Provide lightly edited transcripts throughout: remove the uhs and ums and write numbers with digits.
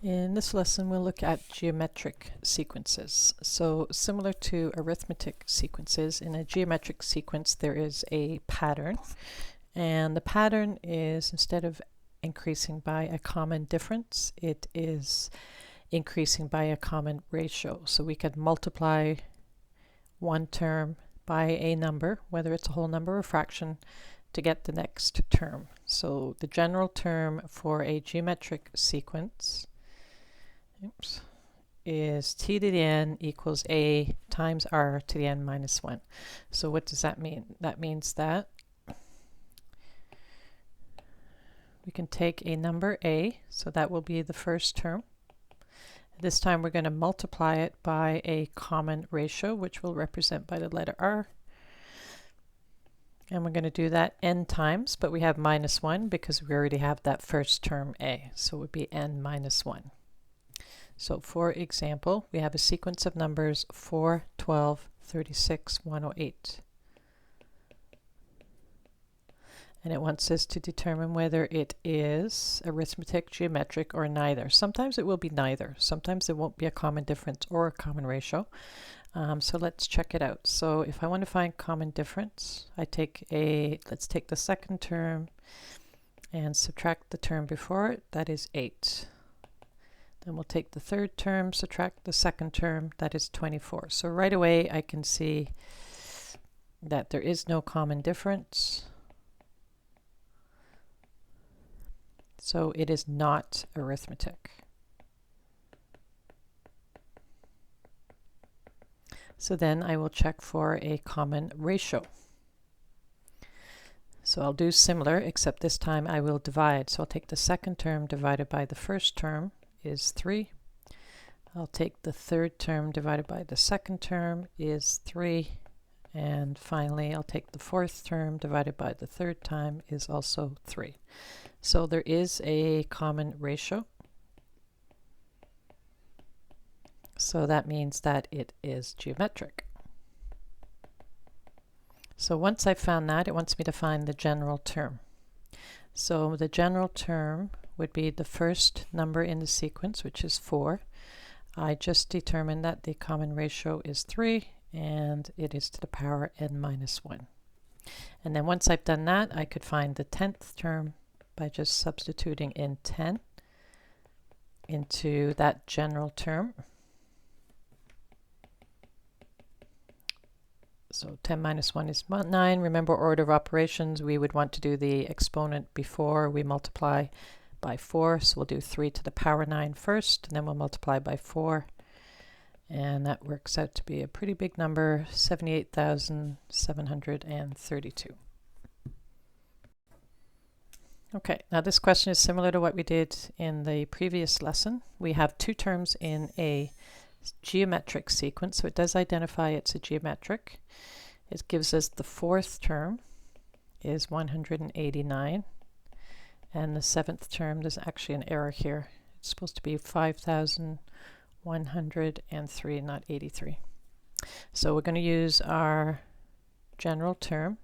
In this lesson, we'll look at geometric sequences. So similar to arithmetic sequences, in a geometric sequence there is a pattern, and the pattern is, instead of increasing by a common difference, it is increasing by a common ratio. So we could multiply one term by a number, whether it's a whole number or a fraction, to get the next term. So the general term for a geometric sequence is t to the n equals a times r to the n minus 1. So what does that mean? That means that we can take a number a, so that will be the first term. This time we're going to multiply it by a common ratio, which we'll represent by the letter r. And we're going to do that n times, but we have minus 1 because we already have that first term a. So it would be n minus 1. So for example, we have a sequence of numbers 4, 12, 36, 108. And it wants us to determine whether it is arithmetic, geometric, or neither. Sometimes it will be neither. Sometimes there won't be a common difference or a common ratio. So let's check it out. So if I want to find common difference, let's take the second term and subtract the term before it, that is 8. Then we'll take the third term, subtract the second term, that is 24. So right away I can see that there is no common difference. So it is not arithmetic. So then I will check for a common ratio. So I'll do similar, except this time I will divide. So I'll take the second term divided by the first term is 3. I'll take the third term divided by the second term is 3. And finally, I'll take the fourth term divided by the third time is also 3. So there is a common ratio. So that means that it is geometric. So once I've found that, it wants me to find the general term. So the general term would be the first number in the sequence, which is 4. I just determined that the common ratio is 3, and it is to the power n minus 1. And then once I've done that, I could find the 10th term by just substituting in 10 into that general term. So 10 minus 1 is 9. Remember, order of operations, we would want to do the exponent before we multiply by 4. So we'll do 3 to the power 9 first, and then we'll multiply by 4. And that works out to be a pretty big number, 78,732. Okay, now this question is similar to what we did in the previous lesson. We have two terms in a geometric sequence, so it does identify it's a geometric. It gives us the fourth term is 189, and the seventh term, there's actually an error here. It's supposed to be 5,103, not 83. So we're going to use our general term,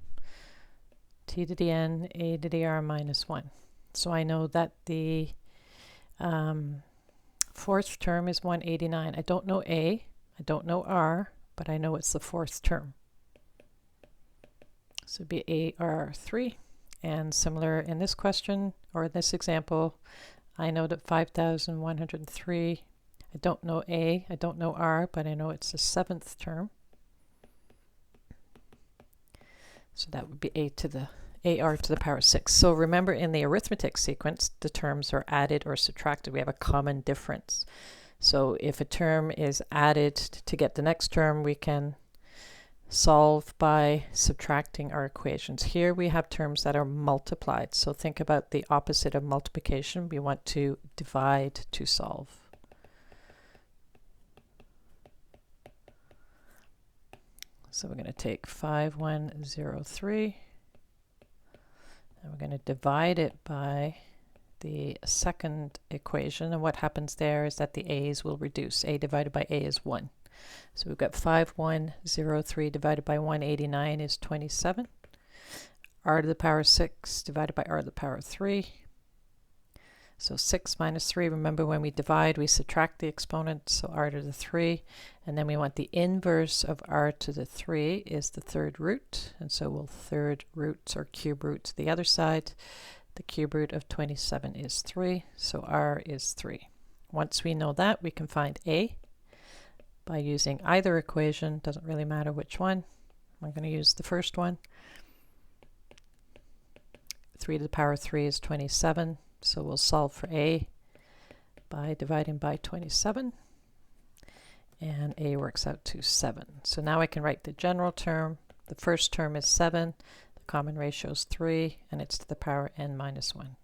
t to the n, a to the r minus 1. So I know that the fourth term is 189. I don't know a, I don't know r, but I know it's the fourth term. So it'd be AR3. And similar in this question, or in this example, I know that 5,103, I don't know a, I don't know r, but I know it's the seventh term. So that would be AR to the power 6. So remember, in the arithmetic sequence, the terms are added or subtracted. We have a common difference. So if a term is added to get the next term, we can solve by subtracting our equations. Here we have terms that are multiplied. So think about the opposite of multiplication. We want to divide to solve. So we're going to take 5103. And we're going to divide it by the second equation, and what happens there is that the a's will reduce. A divided by a is 1. So we've got 5103 divided by 189 is 27. R to the power 6 divided by R to the power 3. So 6 minus 3, remember when we divide, we subtract the exponent, so r to the 3. And then we want the inverse of r to the 3 is the third root. And so we'll third root or cube root to the other side. The cube root of 27 is 3, so r is 3. Once we know that, we can find a by using either equation. Doesn't really matter which one. I'm going to use the first one. 3 to the power 3 is 27. So we'll solve for a by dividing by 27, and a works out to 7. So now I can write the general term. The first term is 7, the common ratio is 3, and it's to the power n minus 1.